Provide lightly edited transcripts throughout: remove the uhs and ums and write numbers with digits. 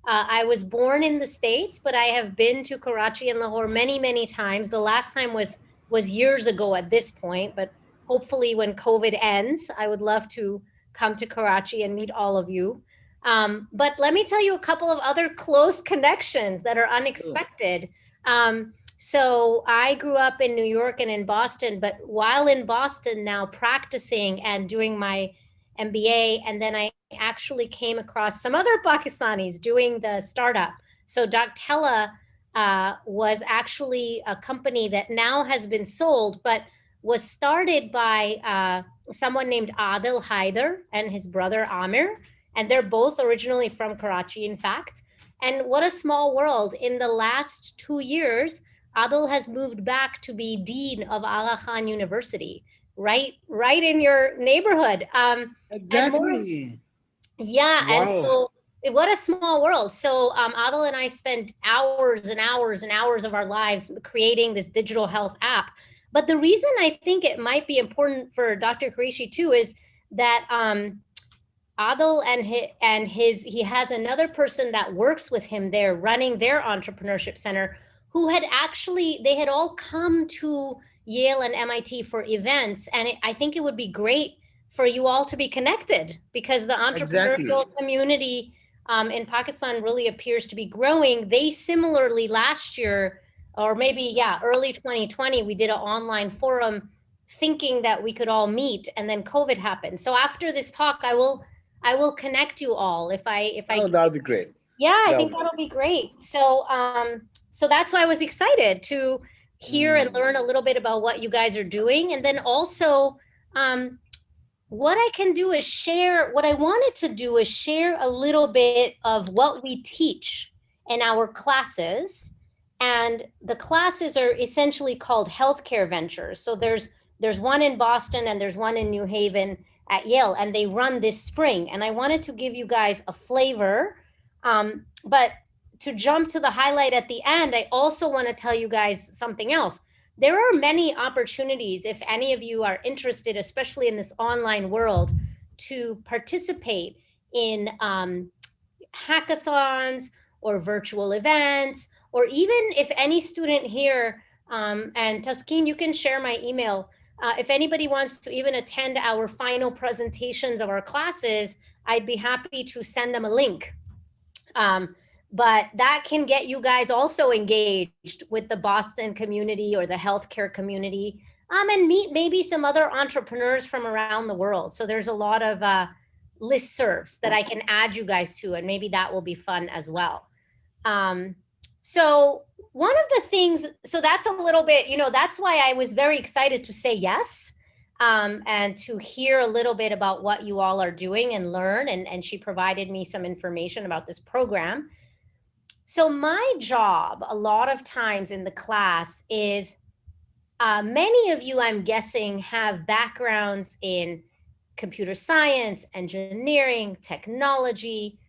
I was born in the States, but I have been to Karachi and Lahore many, many times. The last time was years ago at this point, but hopefully when COVID ends, I would love to come to Karachi and meet all of you. But let me tell you a couple of other close connections that are Cool. unexpected. So I grew up in New York and in Boston, but while in Boston now practicing and doing my MBA, and then I actually came across some other Pakistanis doing the startup. So Doctella was actually a company that now has been sold, but was started by someone named Adil Haider and his brother Amir, and they're both originally from Karachi, in fact. And what a small world! In the last 2 years, Adil has moved back to be dean of Aga Khan University, right in your neighborhood. And more, Exactly. yeah, and Wow. so what a small world. So Adil and I spent hours and hours and hours of our lives creating this digital health app. But the reason I think it might be important for Dr. Qureshi too is that Adil and his he has another person that works with him there running their entrepreneurship center, who had actually they had all come to Yale and MIT for events, and I think it would be great for you all to be connected because the Exactly. entrepreneurial community in Pakistan really appears to be growing. They similarly last year, or maybe yeah, early 2020, we did an online forum thinking that we could all meet, and then COVID happened. So after this talk, I will connect you all if I Oh, that'll be great. yeah, I That'll think be that'll great. be great. So that's why I was excited to hear and Mm. learn a little bit about what you guys are doing, and then also um what I can do is share what I wanted to do is share a little bit of what we teach in our classes. And the classes are essentially called healthcare ventures. So there's one in Boston and there's one in New Haven at Yale, and they run this spring. And I wanted to give you guys a flavor. But to jump to the highlight at the end, I also want to tell you guys something else. There are many opportunities if any of you are interested, especially in this online world, to participate in hackathons or virtual events, or even if any student here, and Taskeen, you can share my email. If anybody wants to even attend our final presentations of our classes, I'd be happy to send them a link. Um, but that can get you guys also engaged with the Boston community or the healthcare community, and meet maybe some other entrepreneurs from around the world. So there's a lot of listservs that I can add you guys to, and maybe that will be fun as well. Um, so one of the things, so that's a little bit, that's why I was very excited to say yes, and to hear a little bit about what you all are doing and learn. And she provided me some information about this program. So my job, a lot of times in the class, is many of you, I'm guessing, have backgrounds in computer science, engineering, technology,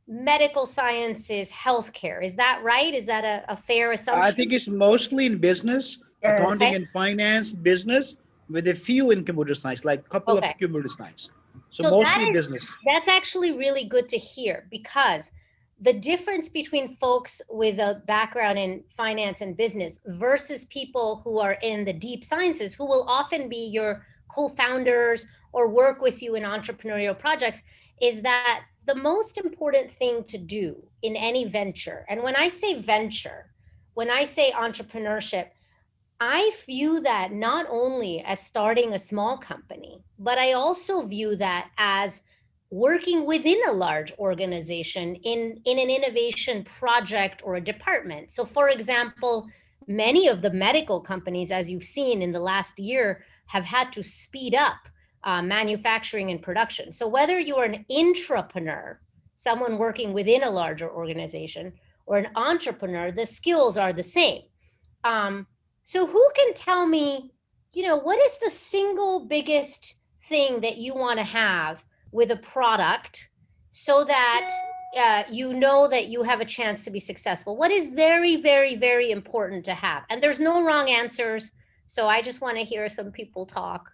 medical sciences, healthcare. Is that right? Is that a fair I assumption? think it's mostly in business, Okay. accounting and finance, business, with a few in computer science, like couple of Okay. computer science. So So mostly business. that's actually really good to hear, because the difference between folks with a background in finance and business versus people who are in the deep sciences, who will often be your co-founders or work with you in entrepreneurial projects, is that the most important thing to do in any venture, and when I say venture, when I say entrepreneurship, I view that not only as starting a small company, but I also view that as working within a large organization in an innovation project or a department. So, for example, many of the medical companies, as you've seen in the last year, have had to speed up manufacturing and production. So, whether you're an intrapreneur, someone working within a larger organization, or an entrepreneur, the skills are the same. Um, so who can tell me, what is the single biggest thing that you want to have with a product so that you know that you have a chance to be successful? What is very, very, very important to have? And there's no wrong answers. So I just want to hear some people talk.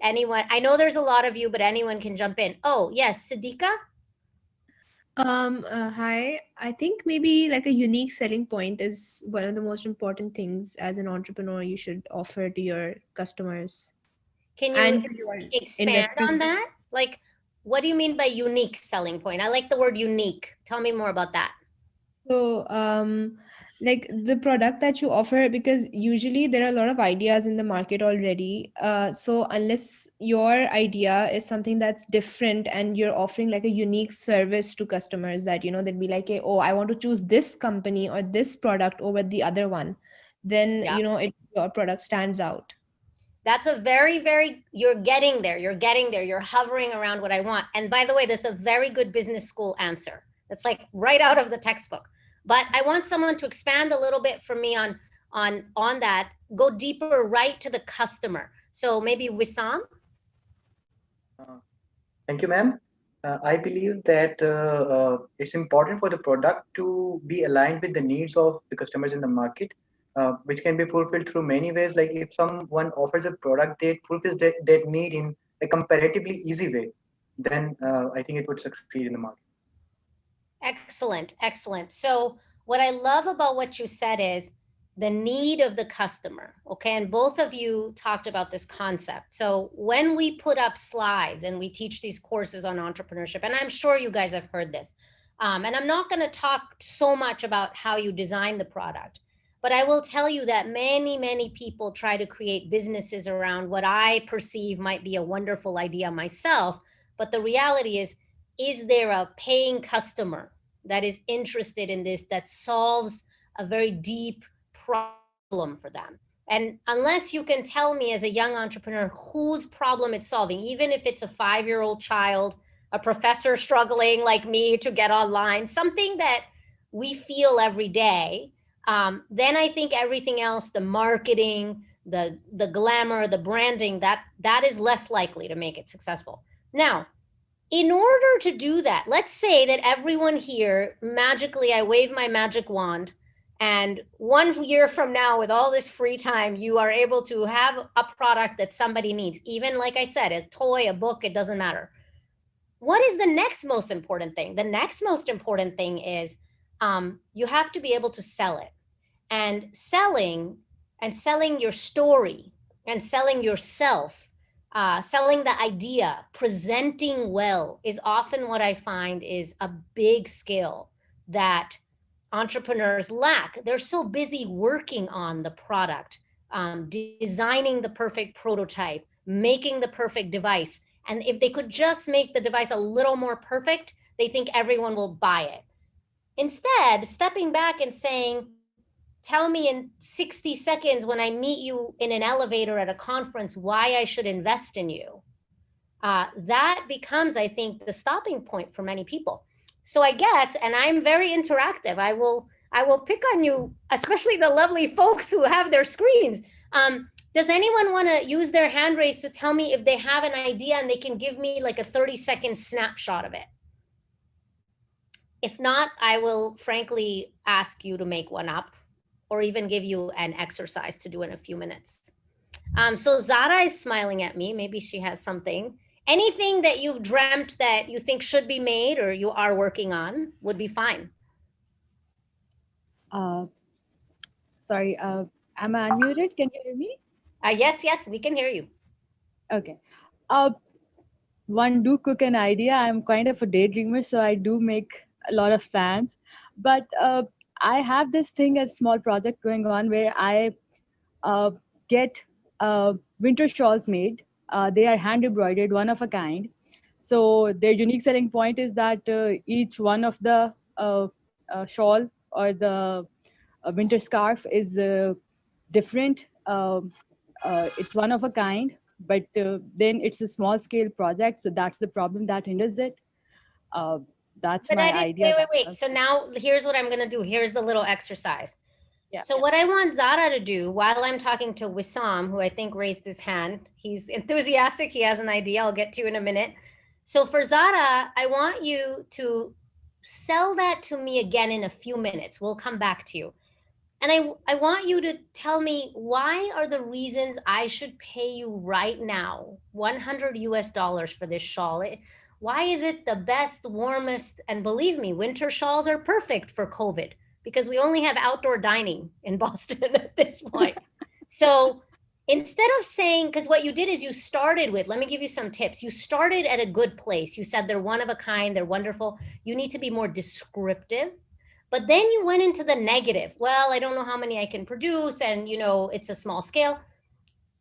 Anyone? I know there's a lot of you, but anyone can jump in. Oh, yes, Siddiqa? Hi. I think maybe like a unique selling point is one of the most important things as an entrepreneur you should offer to your customers Can you and to your expand on industry. that? Like, what do you mean by unique selling point? I like the word unique. Tell me more about that. So, like the product that you offer, because usually there are a lot of ideas in the market already. So unless your idea is something that's different and you're offering like a unique service to customers that, they'd be like, "Hey, oh, I want to choose this company or this product over the other one," then, Yeah. your product stands out. That's a very, you're getting there. You're getting there. You're hovering around what I want. And by the way, that's a very good business school answer. That's like right out of the textbook. But I want someone to expand a little bit for me on that, go deeper right to the customer. So maybe Wissam. Uh, Thank you, ma'am. I believe that it's important for the product to be aligned with the needs of the customers in the market, which can be fulfilled through many ways. Like if someone offers a product that fulfills that need in a comparatively easy way, then I think it would succeed in the market. Excellent, excellent. So, what I love about what you said is the need of the customer. Okay. And both of you talked about this concept. So, when we put up slides and we teach these courses on entrepreneurship, and I'm sure you guys have heard this, and I'm not going to talk so much about how you design the product, but I will tell you that many people try to create businesses around what I perceive might be a wonderful idea myself. But the reality is there a paying customer that is interested in this, that solves a very deep problem for them? And unless you can tell me as a young entrepreneur whose problem it's solving, even if it's a 5-year-old child, a professor struggling like me to get online, something that we feel every day, then I think everything else, the marketing, the glamour, the branding, that is less likely to make it successful. Now, in order to do that, let's say that everyone here magically, I wave my magic wand, and 1 year from now, with all this free time, you are able to have a product that somebody needs, even like I said, a toy, a book, it doesn't matter. What is the next most important thing? The next most important thing is, you have to be able to sell it. And selling your story, and selling yourself, selling the idea, presenting well, is often what I find is a big skill that entrepreneurs lack. They're so busy working on the product, designing the perfect prototype, making the perfect device. And if they could just make the device a little more perfect, they think everyone will buy it. Instead, stepping back and saying, tell me in 60 seconds when I meet you in an elevator at a conference why I should invest in you. That becomes, I think, the stopping point for many people. So I guess, and I'm very interactive. I will pick on you, especially the lovely folks who have their screens. Does anyone want to use their hand raise to tell me if they have an idea and they can give me like a 30-second snapshot of it? If not, I will frankly ask you to make one up, or even give you an exercise to do in a few minutes. So Zara is smiling at me. Maybe she has something. Anything that you've dreamt that you think should be made or you are working on would be fine. Uh, Sorry, am I unmuted? Can you hear me? Yes, yes, we can hear you. Okay. Uh, One do cook an idea. I'm kind of a daydreamer, so I do make a lot of plans. But I have this thing, a small project going on where I uh, get winter shawls made. They are hand embroidered, one of a kind. So their unique selling point is that each one of the shawl or the winter scarf is different. It's one of a kind, but then it's a small scale project, so that's the problem that hinders it. Uh, that's But I my didn't, idea. wait, wait, That wait. So now here's what I'm going to do. Here's the little exercise. yeah. So what I want Zara to do while I'm talking to Wissam, who I think raised his hand, he's enthusiastic. He has an idea. I'll get to in a minute. So for Zara, I want you to sell that to me again in a few minutes. We'll come back to you. And I want you to tell me why are the reasons I should pay you right now $100 for this shawl. Why is it the best, warmest, and believe me, winter shawls are perfect for COVID because we only have outdoor dining in Boston at this point. So instead of saying, because what you did is you started with, let me give you some tips. You started at a good place. You said they're one of a kind, they're wonderful. You need to be more descriptive. But then you went into the negative. Well, I don't know how many I can produce, and it's a small scale.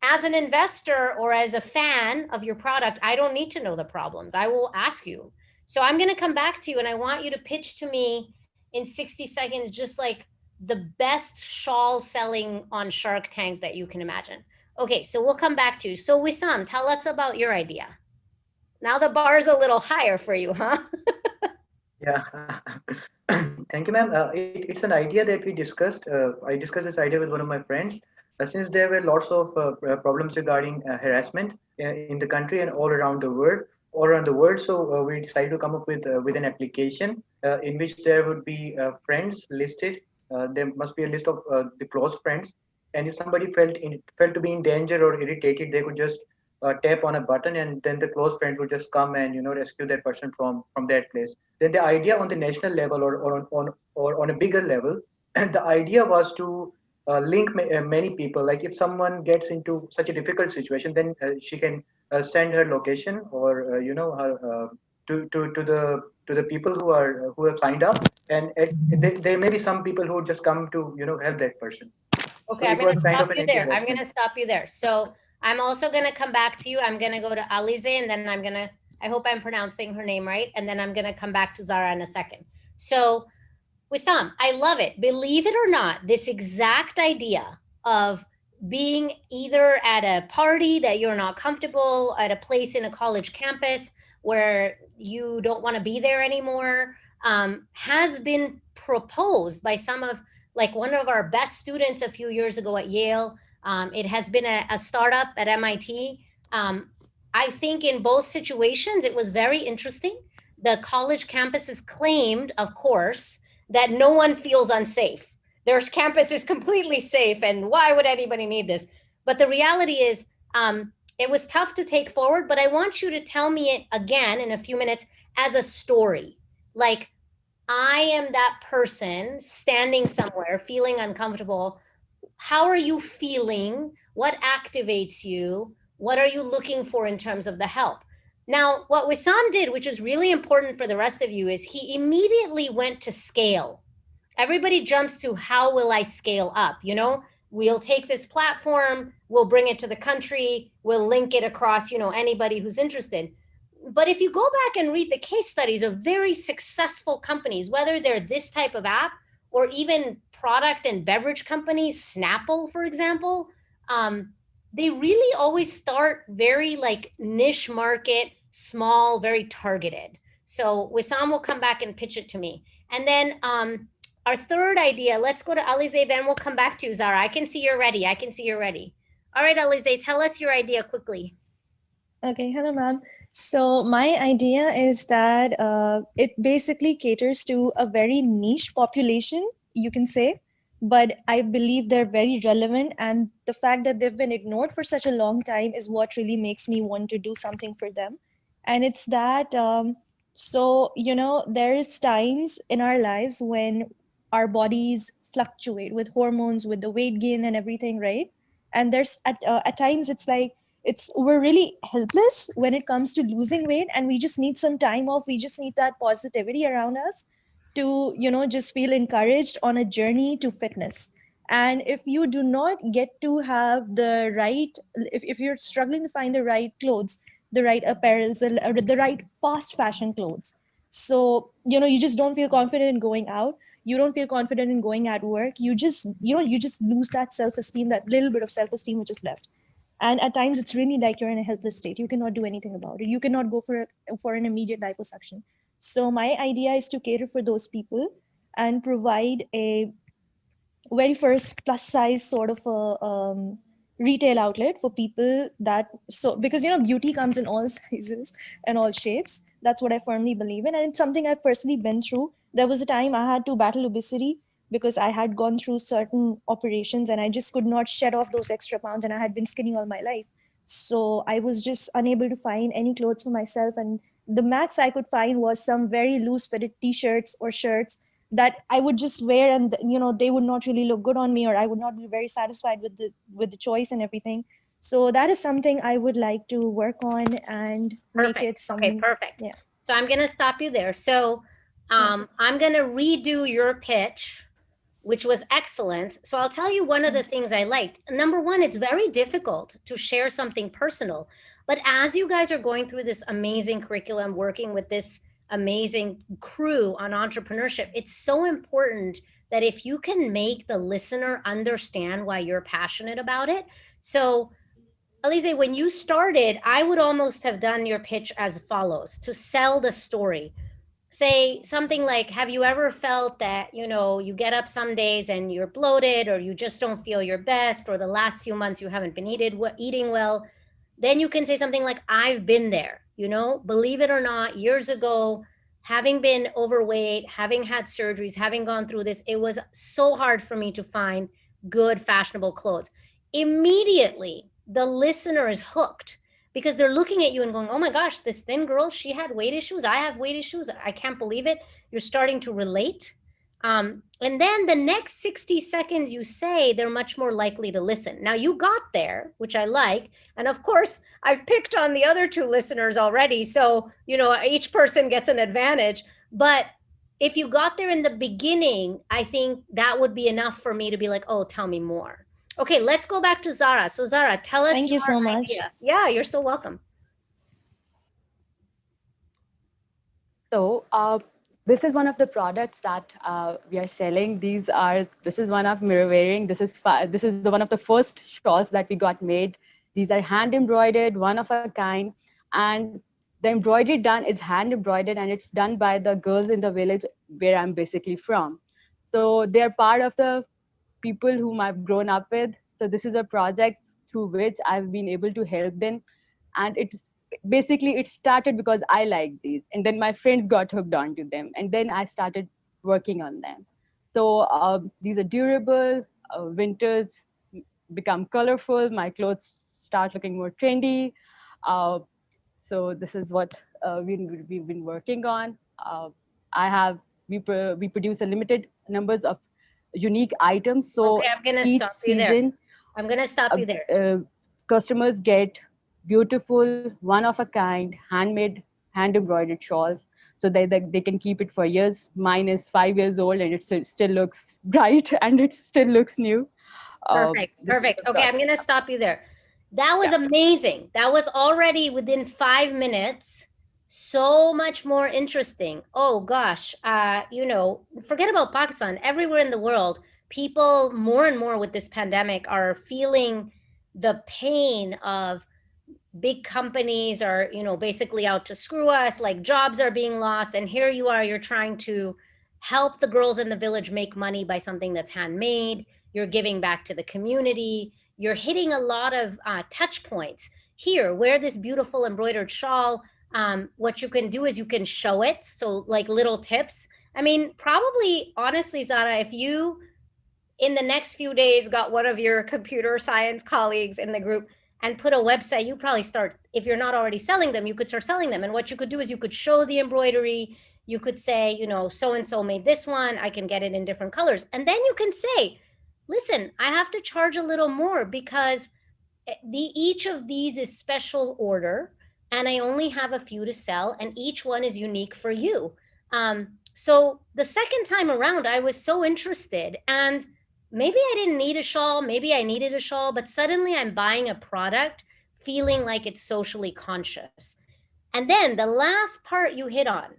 As an investor or as a fan of your product, I don't need to know the problems. I will ask you. So I'm going to come back to you and I want you to pitch to me in 60 seconds, just like the best shawl selling on Shark Tank that you can imagine. Okay, so we'll come back to you. So Wissam, tell us about your idea. Now the bar is a little higher for you, huh? Yeah. Thank you, ma'am. It's an idea that we discussed. I discussed this idea with one of my friends. Since there were lots of problems regarding harassment in the country and all around the world, so we decided to come up with an application in which there would be friends listed. There must be a list of the close friends, and if somebody felt to be in danger or irritated, they could just tap on a button, and then the close friend would just come and rescue that person from that place. Then the idea on the national level or on a bigger level, the idea was to link many people. Like if someone gets into such a difficult situation, then she can send her location or her to the people who have signed up, and there may be some people who just come to help that person. Okay, So I'm it going to was kind stop of an you there. I'm going anti-harassment. to stop you there. So I'm also going to come back to you. I'm going to go to Alize and then I hope I'm pronouncing her name right. And then I'm going to come back to Zara in a second. So Wissam, I love it. Believe it or not, this exact idea of being either at a party that you're not comfortable, at a place in a college campus where you don't want to be there anymore, has been proposed by some of, like one of our best students a few years ago at Yale. It has been a startup at MIT. I think in both situations, it was very interesting. The college campuses claimed, of course, that no one feels unsafe. Their campus is completely safe, and why would anybody need this? But the reality is, it was tough to take forward. But I want you to tell me it again in a few minutes as a story. Like, I am that person standing somewhere feeling uncomfortable. How are you feeling? What activates you? What are you looking for in terms of the help? Now, what Wissam did, which is really important for the rest of you, is he immediately went to scale. Everybody jumps to how will I scale up? We'll take this platform, we'll bring it to the country, we'll link it across, anybody who's interested. But if you go back and read the case studies of very successful companies, whether they're this type of app or even product and beverage companies, Snapple, for example, they really always start very like niche market, small, very targeted. So Wissam will come back and pitch it to me. And then our third idea, let's go to Alize, then we'll come back to you, Zara. I can see you're ready. I can see you're ready. All right, Alize, tell us your idea quickly. Okay, hello, ma'am. So my idea is that it basically caters to a very niche population, you can say, but I believe they're very relevant, and the fact that they've been ignored for such a long time is what really makes me want to do something for them. And it's that, there's times in our lives when our bodies fluctuate with hormones, with the weight gain and everything, right? And there's at times it's like we're really helpless when it comes to losing weight, and we just need some time off. We just need that positivity around us to just feel encouraged on a journey to fitness. And if you do not get to have the right, if you're struggling to find the right clothes, the right apparels, the right fast fashion clothes, so you just don't feel confident in going out, you don't feel confident in going at work, you just lose that self-esteem, that little bit of self-esteem which is left. And at times it's really like you're in a helpless state, you cannot do anything about it, you cannot go for an immediate liposuction. So my idea is to cater for those people and provide a very first plus size sort of a retail outlet for people that, so because beauty comes in all sizes and all shapes. That's what I firmly believe in, and it's something I've personally been through. There was a time I had to battle obesity because I had gone through certain operations and I just could not shed off those extra pounds, and I had been skinny all my life. So I was just unable to find any clothes for myself, and the max I could find was some very loose fitted t-shirts or shirts that I would just wear, and they would not really look good on me, or I would not be very satisfied with the choice and everything. So that is something I would like to work on and make Perfect. it Okay, some. perfect. Yeah. So I'm going to stop you there. So Yeah. I'm going to redo your pitch, which was excellent. So I'll tell you one of the Thank you. things I liked. Number one, it's very difficult to share something personal. But as you guys are going through this amazing curriculum, working with this amazing crew on entrepreneurship, it's so important that if you can make the listener understand why you're passionate about it. So Alize, when you started, I would almost have done your pitch as follows to sell the story. Say something like, have you ever felt that, you get up some days and you're bloated, or you just don't feel your best, or the last few months you haven't been eating well? Then you can say something like, I've been there, believe it or not, years ago, having been overweight, having had surgeries, having gone through this, it was so hard for me to find good, fashionable clothes. Immediately, the listener is hooked because they're looking at you and going, oh my gosh, this thin girl, she had weight issues. I have weight issues. I can't believe it. You're starting to relate. And then the next 60 seconds you say, they're much more likely to listen. Now you got there, which I like. And of course, I've picked on the other two listeners already. So, each person gets an advantage. But if you got there in the beginning, I think that would be enough for me to be like, oh, tell me more. Okay, let's go back to Zara. So Zara, tell us Thank your you so much. idea. Yeah, you're so welcome. So, this is one of the products that we are selling. This is one of mirror wearing. This is the one of the first shawls that we got made. These are hand embroidered, one of a kind, and the embroidery done is hand embroidered, and it's done by the girls in the village where I'm basically from. So they are part of the people whom I've grown up with. So this is a project through which I've been able to help them, and it started because I liked these, and then my friends got hooked onto them, and then I started working on them. So these are durable. Winters become colorful. My clothes start looking more trendy. Uh, so this is what we've been working on. I have we produce a limited numbers of unique items. Okay, So I'm gonna each stop you there. season, I'm gonna stop uh, you there. customers get beautiful, one of a kind, handmade, hand embroidered shawls, so they can keep it for years. Mine is 5 years old and it still looks bright and it still looks new. Perfect. This is Perfect. the Okay, I'm product. gonna stop you there. That was Yeah. amazing. That was already within 5 minutes. So much more interesting. Oh gosh. Forget about Pakistan. Everywhere in the world, people more and more with this pandemic are feeling the pain of big companies are basically out to screw us, like jobs are being lost, and here you are, you're trying to help the girls in the village make money by something that's handmade. You're giving back to the community. You're hitting a lot of touch points. Here, wear this beautiful embroidered shawl. What you can do is you can show it, so like little tips. I mean, probably honestly, Zara, if you in the next few days got one of your computer science colleagues in the group and put a website, you probably start, if you're not already selling them, you could start selling them. And what you could do is you could show the embroidery. You could say, so and so made this one, I can get it in different colors. And then you can say, listen, I have to charge a little more because each of these is special order, and I only have a few to sell, and each one is unique for you. So the second time around, I was so interested, and maybe I didn't need a shawl, maybe I needed a shawl, but suddenly I'm buying a product feeling like it's socially conscious. And then the last part you hit on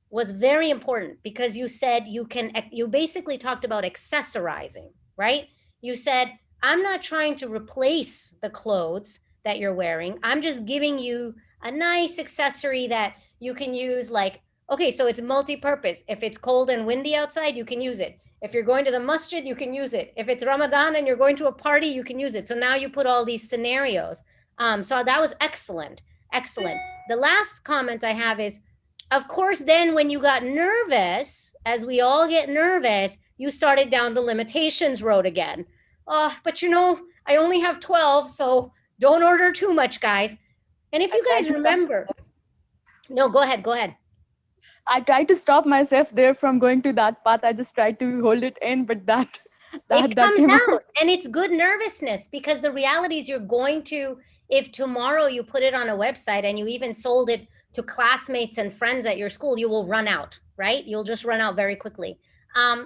was very important because you said you basically talked about accessorizing, right? You said, I'm not trying to replace the clothes that you're wearing. I'm just giving you a nice accessory that you can use, like, okay, so it's multi-purpose. If it's cold and windy outside, you can use it. If you're going to the masjid, you can use it. If it's Ramadan and you're going to a party, you can use it. So now you put all these scenarios. So that was excellent. Excellent. The last comment I have is, of course, then when you got nervous, as we all get nervous, you started down the limitations road again. Oh, but I only have 12, so don't order too much, guys. And if I you tried guys to stop remember, myself. No, go ahead. Go ahead. I try to stop myself there from going to that path. I just try to hold it in, but that It that comes came out. out, and it's good nervousness, because the reality is you're going to, if tomorrow you put it on a website and you even sold it to classmates and friends at your school, you will run out, right? You'll just run out very quickly.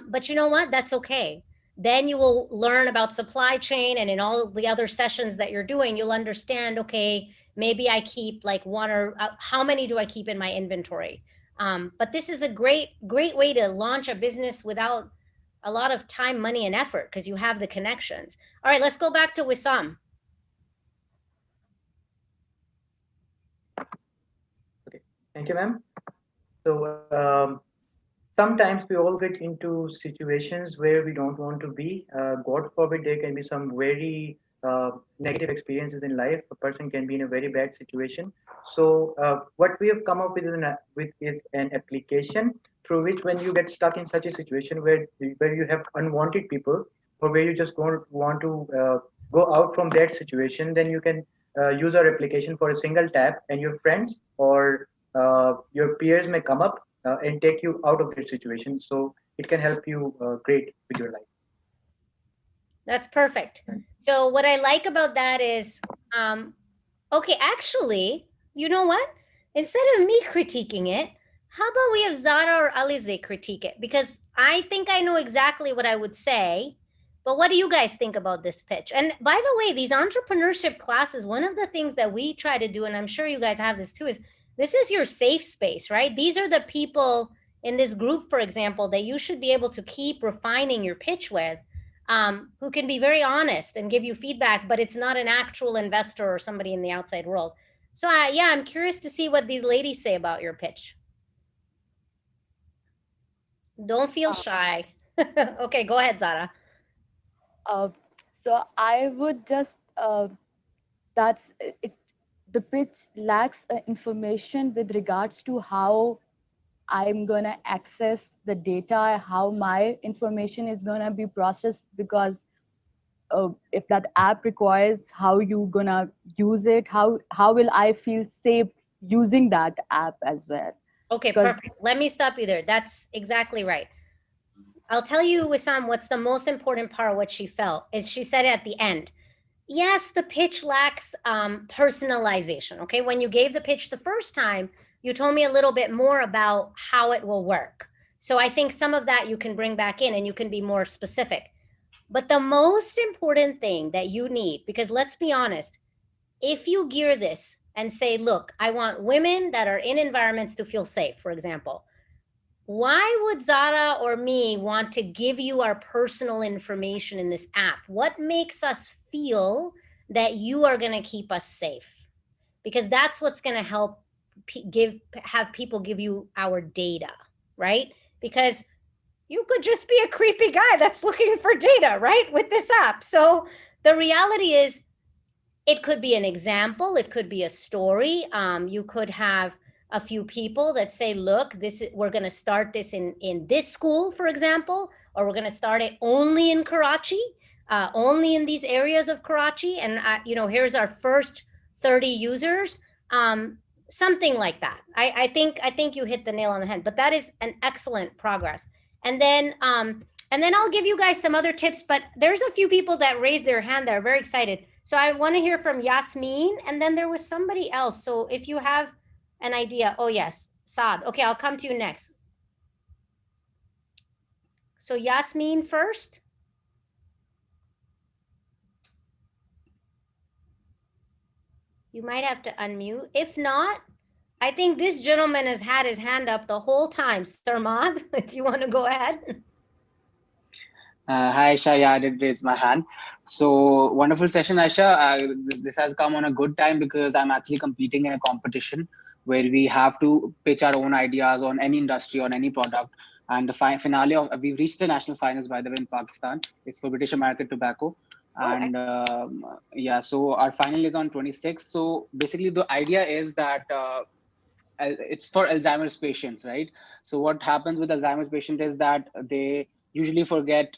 But you know what? That's okay. Then you will learn about supply chain, and in all the other sessions that you're doing, you'll understand, okay, maybe I keep like one, or how many do I keep in my inventory? But this is a great way to launch a business without a lot of time, money, and effort, because you have the connections. All right, let's go back to Wissam. Okay, thank you, ma'am. So sometimes we all get into situations where we don't want to be. God forbid, there can be some very negative experiences in life. A person can be in a very bad situation. So what we have come up with is an application through which, when you get stuck in such a situation where you have unwanted people, or where you just don't want to go out from that situation, then you can use our application for a single tap, and your friends or your peers may come up and take you out of that situation. So it can help you great with your life. That's perfect. So what I like about that is, um, okay, actually, you know what? Instead of me critiquing it, how about we have Zara or Alize critique it? Because I think I know exactly what I would say. But what do you guys think about this pitch? And by the way, these entrepreneurship classes, one of the things that we try to do, and I'm sure you guys have this too, is this is your safe space, right? These are the people in this group, for example, that you should be able to keep refining your pitch with, who can be very honest and give you feedback, but it's not an actual investor or somebody in the outside world. So, yeah, I'm curious to see what these ladies say about your pitch. Don't feel Uh, shy. Okay, go ahead, Zara. uh, so I would just that's it. The pitch lacks information with regards to how I'm gonna access the data, how my information is gonna be processed, because if that app requires how you gonna use it, how will I feel safe using that app as well? Okay, Because perfect. Let me stop you there. That's exactly right. I'll tell you, Wissam, what's the most important part of what she felt is she said at the end, yes, the pitch lacks personalization. Okay, when you gave the pitch the first time, you told me a little bit more about how it will work. So I think some of that you can bring back in and you can be more specific. But the most important thing that you need, because let's be honest, if you gear this and say, look, I want women that are in environments to feel safe, for example, why would Zara or me want to give you our personal information in this app? What makes us feel that you are going to keep us safe? Because that's what's going to help have people give you our data, right? Because you could just be a creepy guy that's looking for data, right? With this app. So the reality is, it could be an example, it could be a story. You could have a few people that say, look, we're going to start this in this school, for example, or we're going to start it only in Karachi, only in these areas of Karachi, and here's our first 30 users. Something like that. I think you hit the nail on the head, but that is an excellent progress. And then I'll give you guys some other tips, but there's a few people that raised their hand that are very excited. So I want to hear from Yasmin, and then there was somebody else. So if you have an idea, oh yes, Saad. Okay, I'll come to you next. So Yasmin first. You might have to unmute. If not, I think this gentleman has had his hand up the whole time. Sarmad, if you want to go ahead. Hi, Aisha. Yeah, I did raise my hand. So wonderful session, Aisha. This has come on a good time because I'm actually competing in a competition where we have to pitch our own ideas on any industry, on any product. And the finale of we've reached the national finals, by the way, in Pakistan. It's for British American Tobacco. Oh, And yeah, so our final is on 26th. So basically, the idea is that it's for Alzheimer's patients, right? So what happens with Alzheimer's patient is that they usually forget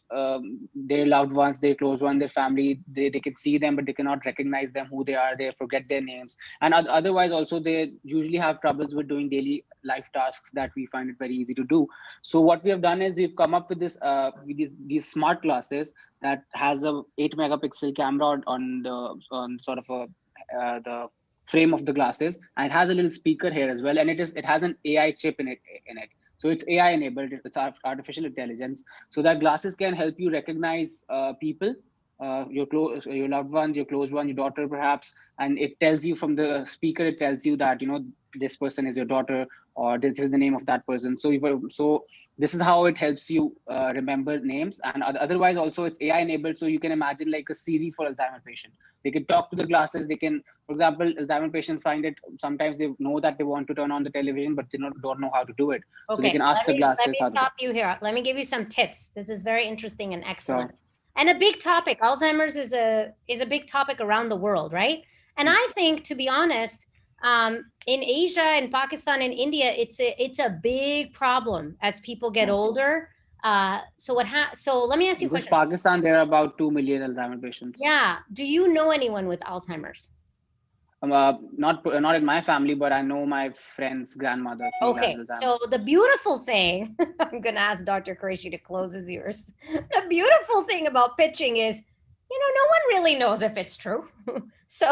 their loved ones, their close ones, their family. They can see them, but they cannot recognize them, who they are. They forget their names. And otherwise, also, they usually have troubles with doing daily life tasks that we find it very easy to do. So what we have done is we've come up with with these smart glasses that has a 8 megapixel camera on sort of the frame of the glasses, and it has a little speaker here as well, and it has an AI chip in it. So it's AI enabled, it's artificial intelligence, so that glasses can help you recognize people, your loved ones, your close one, your daughter perhaps, and it tells you from the speaker, it tells you that, this person is your daughter, or this is the name of that person. So this is how it helps you remember names. And otherwise also it's AI enabled, so you can imagine like a Siri for Alzheimer patient. They can talk to the glasses. They can, for example, Alzheimer patients find it sometimes they know that they want to turn on the television, but they don't know how to do it. So they Okay, can ask the let glasses me how to do it. stop you here. Let me give you some tips. This is very interesting and excellent. So And a big topic. Alzheimer's is a big topic around the world, right? And I think, to be honest, in Asia, in Pakistan, in India, it's a big problem as people get yeah. older. So let me ask you a In just question. Pakistan, there are about 2 million Alzheimer patients. Yeah, do you know anyone with Alzheimer's? Not in my family, but I know my friend's grandmother. She has Okay, Alzheimer. so the beautiful thing, I'm going to ask Dr. Qureshi to close his ears. The beautiful thing about pitching is, no one really knows if it's true. So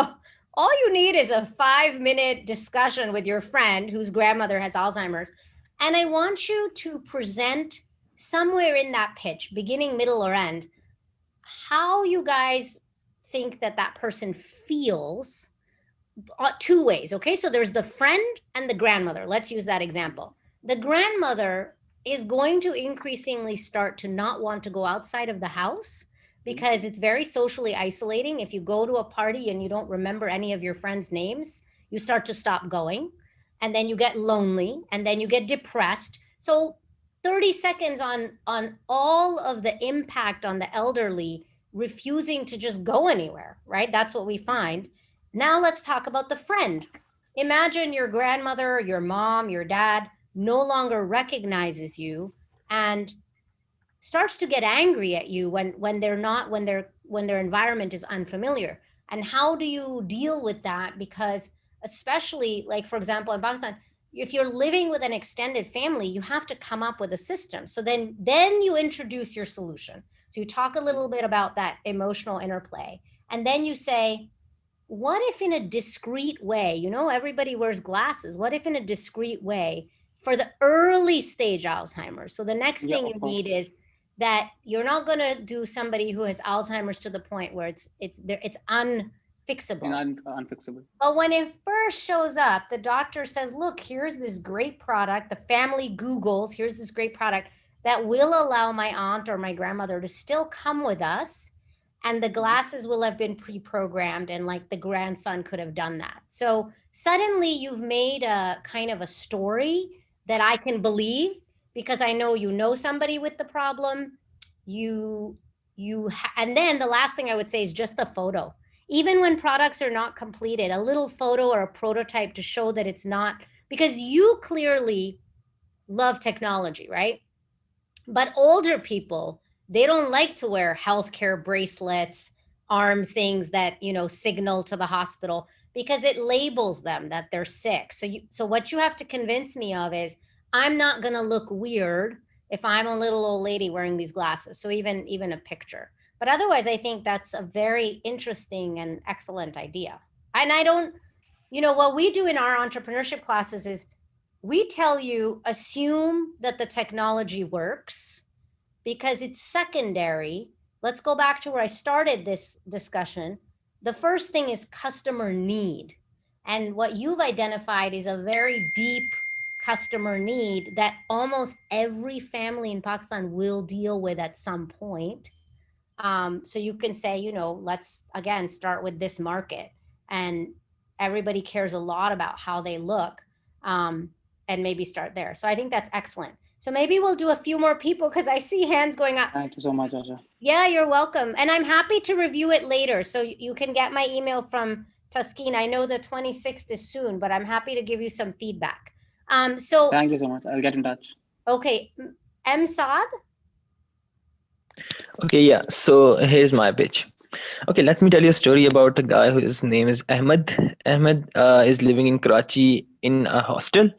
all you need is a 5-minute discussion with your friend whose grandmother has Alzheimer's. And I want you to present somewhere in that pitch, beginning, middle, or end, how you guys think that person feels, two ways. Okay, so there's the friend and the grandmother. Let's use that example. The grandmother is going to increasingly start to not want to go outside of the house because it's very socially isolating. If you go to a party and you don't remember any of your friends' names, you start to stop going, and then you get lonely, and then you get depressed. So 30 seconds on all of the impact on the elderly refusing to just go anywhere, right? That's what we find. Now let's talk about the friend. Imagine your grandmother, your mom, your dad no longer recognizes you and starts to get angry at you when they're not when their environment is unfamiliar. And how do you deal with that? Because especially, like, for example, in Pakistan, if you're living with an extended family, you have to come up with a system. So then you introduce your solution. So you talk a little bit about that emotional interplay, and then you say, what if in a discreet way, everybody wears glasses, what if in a discreet way for the early stage Alzheimer's? So the next Yeah, thing of you course. need is that you're not going to do somebody who has Alzheimer's to the point where it's unfixable. Unfixable. But when it first shows up, the doctor says, look, here's this great product. The family Googles, here's this great product that will allow my aunt or my grandmother to still come with us. And the glasses will have been pre-programmed, and like the grandson could have done that. So suddenly you've made a kind of a story that I can believe, because I know somebody with the problem. And then the last thing I would say is just the photo. Even when products are not completed, a little photo or a prototype to show that it's not, because you clearly love technology, right? But older people, they don't like to wear healthcare bracelets, arm things that, signal to the hospital, because it labels them that they're sick. So what you have to convince me of is, I'm not going to look weird if I'm a little old lady wearing these glasses. So even a picture. But otherwise, I think that's a very interesting and excellent idea. And I don't, what we do in our entrepreneurship classes is we tell you, assume that the technology works, because it's secondary. Let's go back to where I started this discussion. The first thing is customer need. And what you've identified is a very deep customer need that almost every family in Pakistan will deal with at some point. So you can say, let's again start with this market, and everybody cares a lot about how they look, and maybe start there. So I think that's excellent. So maybe we'll do a few more people, because I see hands going up. Thank you so much, Asha. Yeah, you're welcome. And I'm happy to review it later. So you can get my email from Taskeen. I know the 26th is soon, but I'm happy to give you some feedback. So Thank you so much. I'll get in touch. okay, M Saad. Okay, yeah. So here's my pitch. Okay, let me tell you a story about a guy whose name is Ahmed. Ahmed is living in Karachi in a hostel,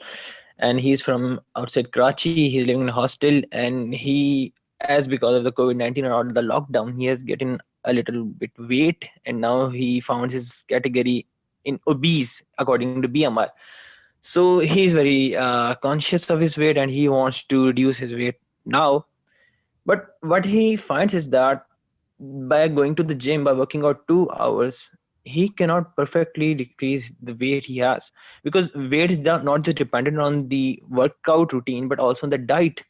and he's from outside Karachi. He's living in a hostel, and he, as because of the COVID-19 or the lockdown, he has gotten a little bit weight, and now he found his category in obese according to BMI. So he's very conscious of his weight, and he wants to reduce his weight now. But what he finds is that by going to the gym, by working out 2 hours, he cannot perfectly decrease the weight he has, because weight is not just dependent on the workout routine but also on the diet.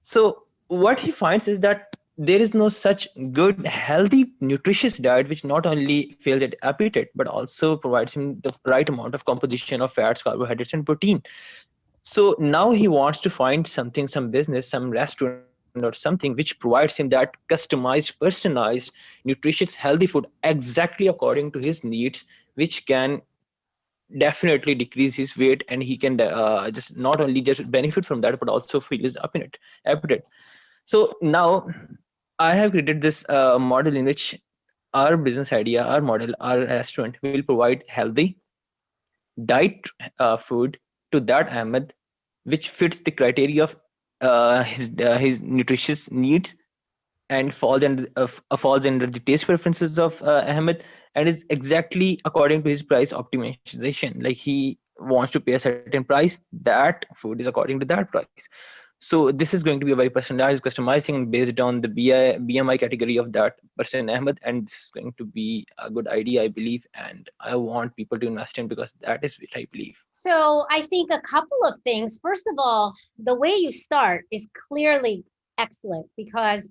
So what he finds is that there is no such good, healthy, nutritious diet which not only fills at appetite but also provides him the right amount of composition of fats, carbohydrates, and protein. So now he wants to find something, some business, some restaurant or something which provides him that customized, personalized, nutritious, healthy food exactly according to his needs, which can definitely decrease his weight, and he can just not only just benefit from that but also feel his appetite. So now I have created this model in which our business idea, our model, our restaurant will provide healthy diet food to that Ahmed, which fits the criteria of his nutritious needs, and falls under the taste preferences of Ahmed, and is exactly according to his price optimization. Like he wants to pay a certain price, that food is according to that price. So this is going to be a very personalized customizing based on the BMI category of that person Ahmed, and this is going to be a good idea, I believe, and I want people to invest in because that is what I believe. So I think a couple of things. First of all, the way you start is clearly excellent because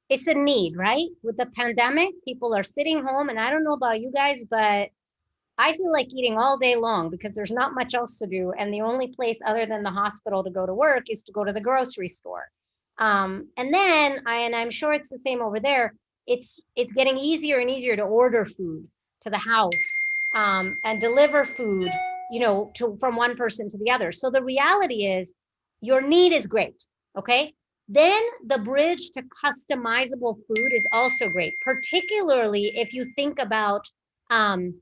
it's a need, right? With the pandemic, people are sitting home, and I don't know about you guys, but I feel like eating all day long because there's not much else to do. And the only place other than the hospital to go to work is to go to the grocery store. And I'm sure it's the same over there. It's getting easier and easier to order food to the house and deliver food, to from one person to the other. So the reality is your need is great. Okay. Then the bridge to customizable food is also great, particularly if you think about um,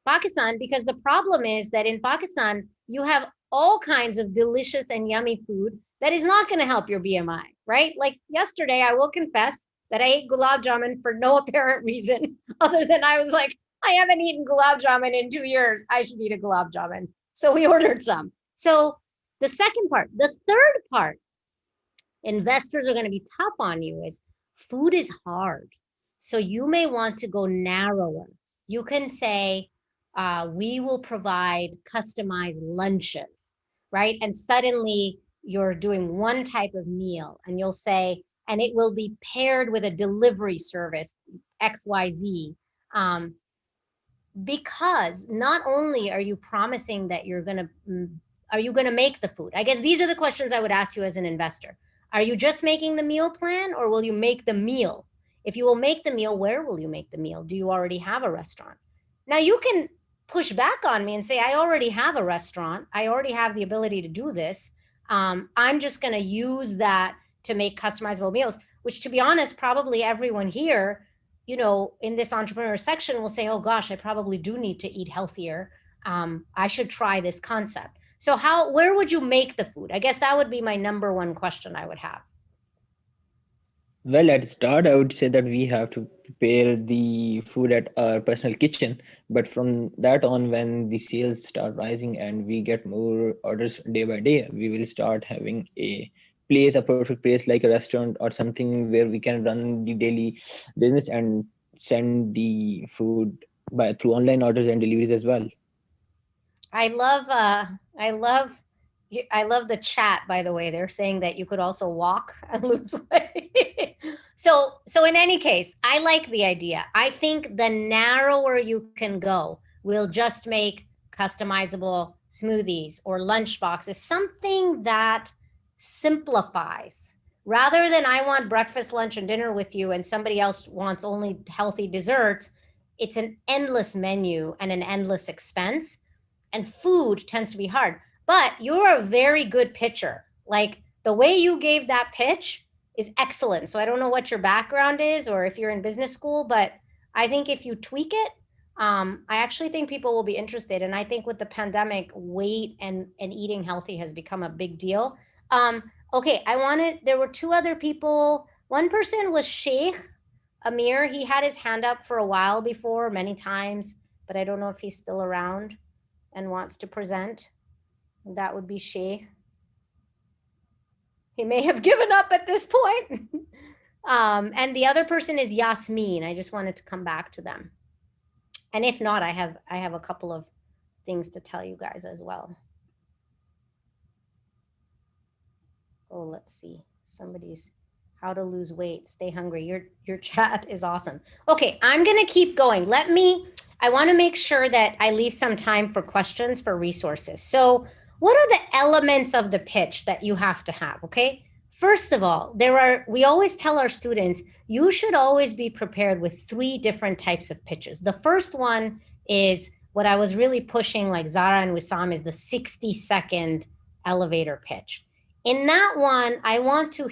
Pakistan, because the problem is that in Pakistan, you have all kinds of delicious and yummy food that is not going to help your BMI, right? Like yesterday, I will confess that I ate gulab jamun for no apparent reason other than I was like, I haven't eaten gulab jamun in 2 years. I should eat a gulab jamun. So we ordered some. So the second part, the third part, investors are going to be tough on you is food is hard. So you may want to go narrower. You can say, we will provide customized lunches, right? And suddenly you're doing one type of meal and you'll say, and it will be paired with a delivery service, XYZ. Um, because not only are you promising that are you going to make the food? I guess these are the questions I would ask you as an investor. Are you just making the meal plan, or will you make the meal? If you will make the meal, where will you make the meal? Do you already have a restaurant? Now you can push back on me and say, I already have a restaurant, I already have the ability to do this. I'm just going to use that to make customizable meals, which, to be honest, probably everyone here, in this entrepreneur section will say, oh gosh, I probably do need to eat healthier. I should try this concept. So where would you make the food? I guess that would be my number one question I would have. Well, at start, I would say that we have to prepare the food at our personal kitchen. But from that on, when the sales start rising and we get more orders day by day, we will start having a perfect place like a restaurant or something where we can run the daily business and send the food by through online orders and deliveries as well. I love I love I love the chat, by the way. They're saying that you could also walk and lose weight. So in any case, I like the idea. I think the narrower you can go, we'll just make customizable smoothies or lunch boxes, something that simplifies. Rather than I want breakfast, lunch, and dinner with you and somebody else wants only healthy desserts, it's an endless menu and an endless expense, and food tends to be hard. But you're a very good pitcher. Like the way you gave that pitch is excellent. So I don't know what your background is or if you're in business school, but I think if you tweak it, I actually think people will be interested. And I think with the pandemic, weight and eating healthy has become a big deal. Okay, there were two other people. One person was Sheikh Amir. He had his hand up for a while before, many times, but I don't know if he's still around and wants to present. That would be Sheikh. He may have given up at this point. And the other person is Yasmin. I just wanted to come back to them. And if not, I have a couple of things to tell you guys as well. Oh, let's see. Somebody's how to lose weight, stay hungry. Your chat is awesome. Okay, I'm gonna keep going. I want to make sure that I leave some time for questions for resources. So what are the elements of the pitch that you have to have? Okay. First of all, we always tell our students, you should always be prepared with 3 different types of pitches. The first one is what I was really pushing, like Zara and Wissam, is the 60-second elevator pitch. In that one, I want to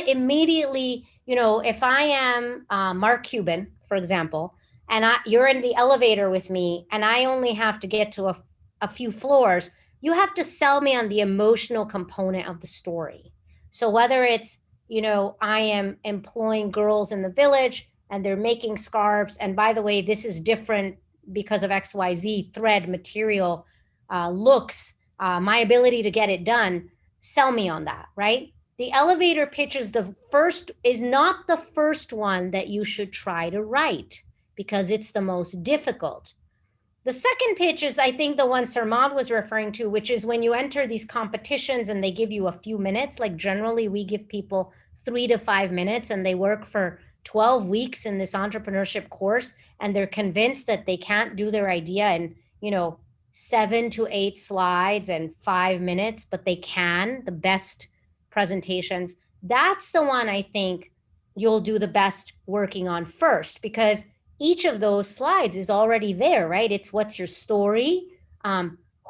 immediately, if I am Mark Cuban, for example, and you're in the elevator with me and I only have to get to a few floors, you have to sell me on the emotional component of the story. So whether it's, I am employing girls in the village and they're making scarves, and by the way, this is different because of XYZ, thread, material, looks, my ability to get it done, sell me on that, right? The elevator pitch is not the first one that you should try to write because it's the most difficult. The second pitch is, I think, the one Sarmad was referring to, which is when you enter these competitions and they give you a few minutes. Like generally, we give people 3 to 5 minutes and they work for 12 weeks in this entrepreneurship course, and they're convinced that they can't do their idea in, 7 to 8 slides and 5 minutes, but they can, the best presentations. That's the one I think you'll do the best working on first, because each of those slides is already there, right? It's what's your story,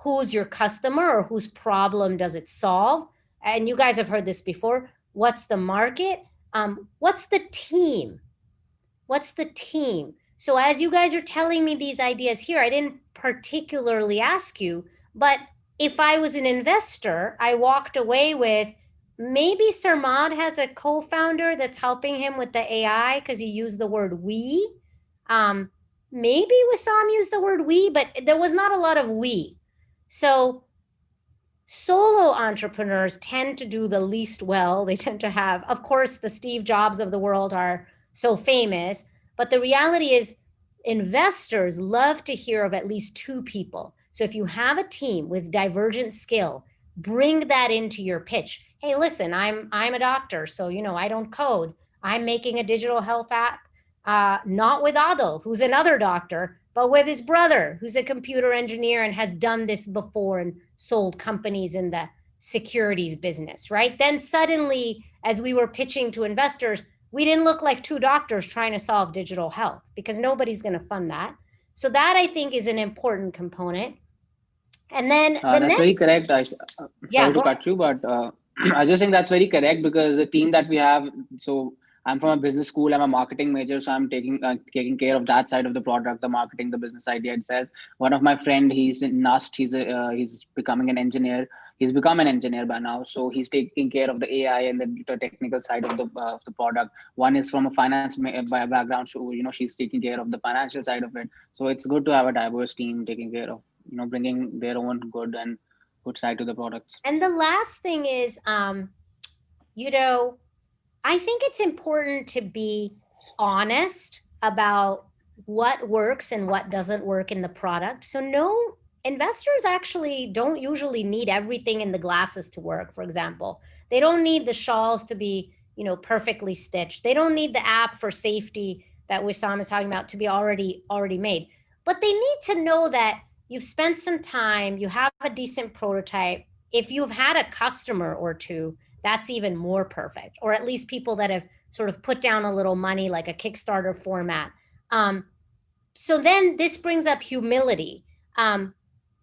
who's your customer, or whose problem does it solve? And you guys have heard this before. What's the market? What's the team? What's the team? So as you guys are telling me these ideas here, I didn't particularly ask you, but if I was an investor, I walked away with, maybe Sarmad has a co-founder that's helping him with the AI because he used the word we. Maybe Wissam used the word we, but there was not a lot of we. So solo entrepreneurs tend to do the least well. They tend to have, of course, the Steve Jobs of the world are so famous, but the reality is investors love to hear of at least 2 people. So if you have a team with divergent skill, bring that into your pitch. Hey, listen, I'm a doctor, so I don't code. I'm making a digital health app, not with Adil, who's another doctor, but with his brother, who's a computer engineer and has done this before and sold companies in the securities business, right? Then suddenly, as we were pitching to investors, we didn't look like 2 doctors trying to solve digital health, because nobody's going to fund that. So that, I think, is an important component. And then that's very correct. Sorry to cut you, but I just think that's very correct, because the team that we have, so I'm from a business school, I'm a marketing major, so I'm taking care of that side of the product, the marketing, the business idea itself. One of my friend, he's in NUST, he's becoming an engineer. He's become an engineer by now, so he's taking care of the AI and the technical side of the product. One is from a finance background, so she's taking care of the financial side of it. So it's good to have a diverse team taking care of bringing their own good side to the products. And the last thing is, I think it's important to be honest about what works and what doesn't work in the product. So no, investors actually don't usually need everything in the glasses to work, for example. They don't need the shawls to be, perfectly stitched. They don't need the app for safety that Wissam is talking about to be already made. But they need to know that you've spent some time, you have a decent prototype. If you've had a customer or 2, that's even more perfect, or at least people that have sort of put down a little money, like a Kickstarter format. So then this brings up humility.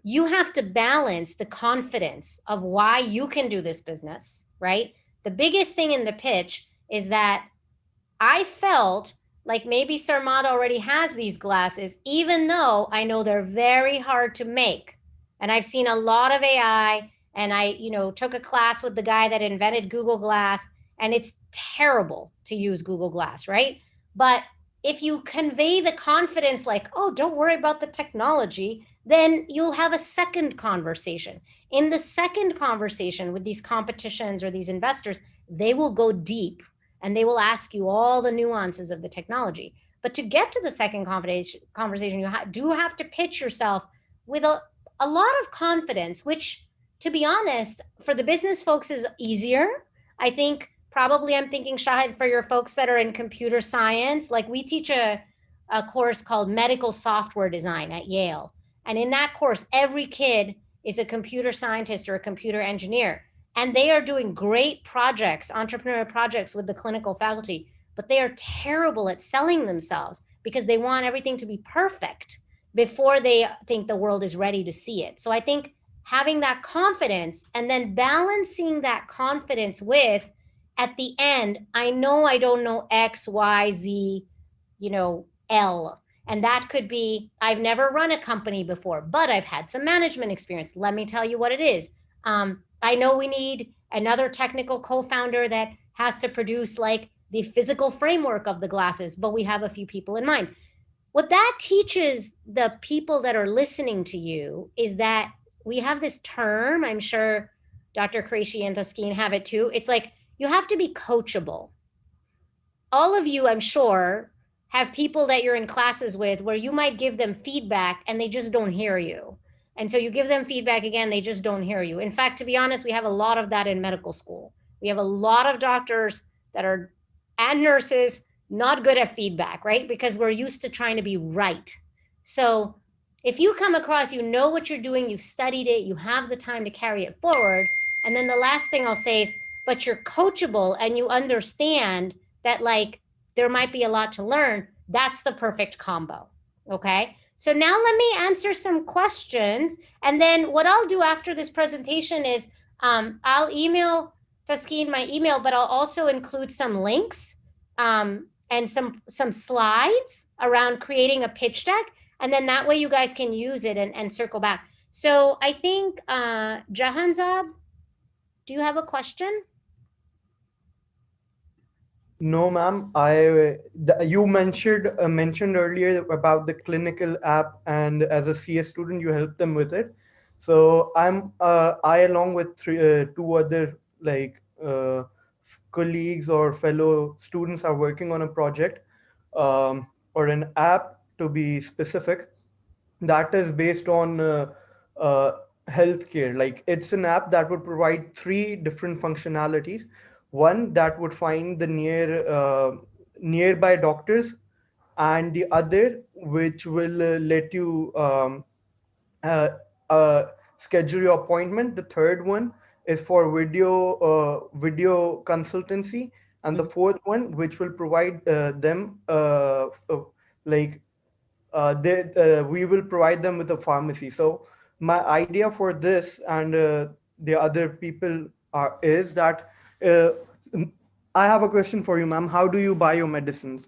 You have to balance the confidence of why you can do this business, right? The biggest thing in the pitch is that I felt like maybe Sarmad already has these glasses, even though I know they're very hard to make. And I've seen a lot of AI, and I, took a class with the guy that invented Google Glass, and it's terrible to use Google Glass, right? But if you convey the confidence, like, oh, don't worry about the technology, then you'll have a second conversation. In the second conversation with these competitions or these investors, they will go deep and they will ask you all the nuances of the technology. But to get to the second conversation, you do have to pitch yourself with a lot of confidence, which, to be honest, for the business folks is easier. I think probably I'm thinking, Shahid, for your folks that are in computer science, like we teach a course called Medical Software Design at Yale. And in that course, every kid is a computer scientist or a computer engineer. And they are doing great projects, entrepreneurial projects with the clinical faculty, but they are terrible at selling themselves because they want everything to be perfect before they think the world is ready to see it. So I think having that confidence and then balancing that confidence with, at the end, I know I don't know X, Y, Z, L. And that could be, I've never run a company before, but I've had some management experience. Let me tell you what it is. I know we need another technical co-founder that has to produce like the physical framework of the glasses, but we have a few people in mind. What that teaches the people that are listening to you is that we have this term, I'm sure Dr. Qureshi and Taskeen have it too. It's like you have to be coachable. All of you, I'm sure, have people that you're in classes with where you might give them feedback and they just don't hear you. And so you give them feedback again, they just don't hear you. In fact, to be honest, we have a lot of that in medical school. We have a lot of doctors that are, and nurses, not good at feedback, right? Because we're used to trying to be right. So if you come across, you know what you're doing, you've studied it, you have the time to carry it forward. And then the last thing I'll say is, but you're coachable and you understand that like there might be a lot to learn. That's the perfect combo. Okay. So now let me answer some questions. And then what I'll do after this presentation is I'll email Taskeen my email, but I'll also include some links and some slides around creating a pitch deck. And then that way you guys can use it and circle back. So I think Jahanzab, do you have a question? No, ma'am. You mentioned earlier about the clinical app, and as a CS student, you help them with it. So I along with two other colleagues or fellow students are working on a project, or an app to be specific, that is based on uh, healthcare. Like it's an app that would provide three different functionalities. One that would find the nearby doctors, and the other which will let you uh, uh, schedule your appointment. The third one is for video consultancy, and the fourth one which will provide them like we will provide them with a pharmacy. So my idea for this and the other people is that uh, I have a question for you, ma'am. How do you buy your medicines?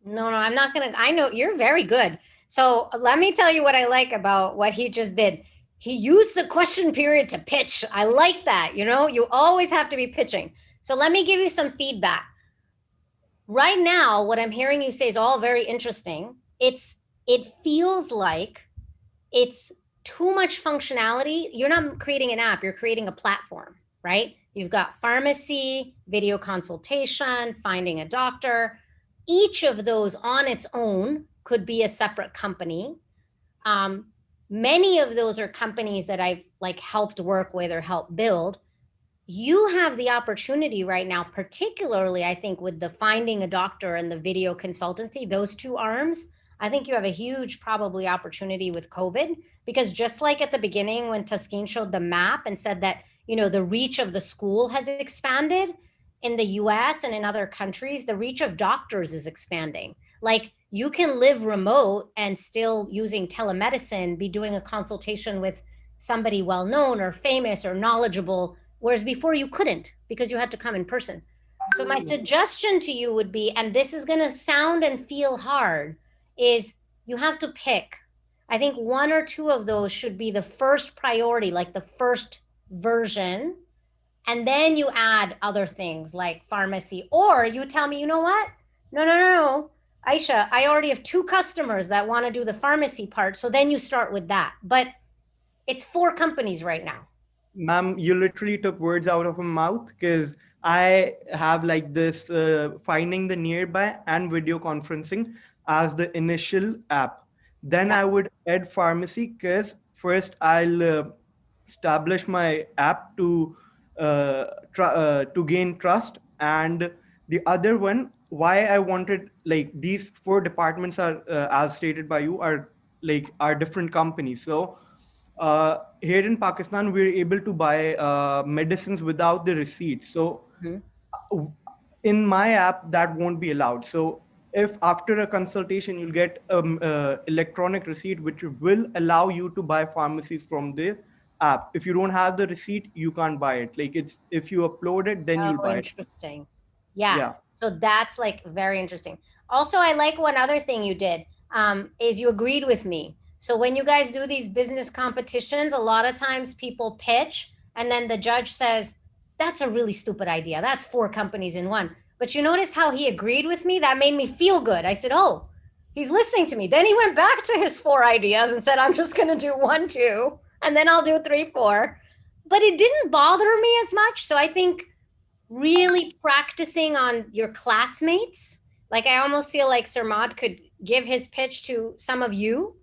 No, I'm not going to. I know you're very good. So let me tell you what I like about what he just did. He used the question period to pitch. I like that. You always have to be pitching. So let me give you some feedback. Right now, what I'm hearing you say is all very interesting. It feels like it's too much functionality. You're not creating an app, you're creating a platform, right? You've got pharmacy, video consultation, finding a doctor. Each of those on its own could be a separate company. Many of those are companies that I've helped work with or helped build. You have the opportunity right now, particularly I think with the finding a doctor and the video consultancy, those two arms, I think you have a huge probably opportunity with COVID, because just like at the beginning when Taskeen showed the map and said that, the reach of the school has expanded in the US and in other countries, the reach of doctors is expanding. Like you can live remote and still using telemedicine, be doing a consultation with somebody well-known or famous or knowledgeable whereas before you couldn't because you had to come in person. So my suggestion to you would be, and this is going to sound and feel hard, is you have to pick. I think one or two of those should be the first priority, like the first version, and then you add other things like pharmacy, or you tell me, you know what? No, no, no, no. Aisha, I already have two customers that want to do the pharmacy part. So then you start with that. But it's four companies right now. Ma'am, you literally took words out of my mouth, because I have like this finding the nearby and video conferencing as the initial app. Then Yeah. I would add pharmacy, because first I'll establish my app to gain trust, and the other one, why I wanted, like, these four departments are, as stated by you, are like are different companies. So here in Pakistan, we're able to buy medicines without the receipt. So Mhm. uh, in my app, that won't be allowed. So if after a consultation, you'll get electronic receipt, which will allow you to buy pharmacies from the app. If you don't have the receipt, you can't buy it. Like, it's if you upload it, then you'll Oh, buy it. interesting. Yeah. Yeah. So that's like very interesting. Also, I like one other thing you did, is you agreed with me. So when you guys do these business competitions, a lot of times people pitch and then the judge says, that's a really stupid idea. That's four companies in one. But you notice how he agreed with me? That made me feel good. I said, oh, he's listening to me. Then he went back to his four ideas and said, I'm just going to do one, two, and then I'll do three, four. But it didn't bother me as much. So I think really practicing on your classmates. Like I almost feel like Sarmad could give his pitch to some of you,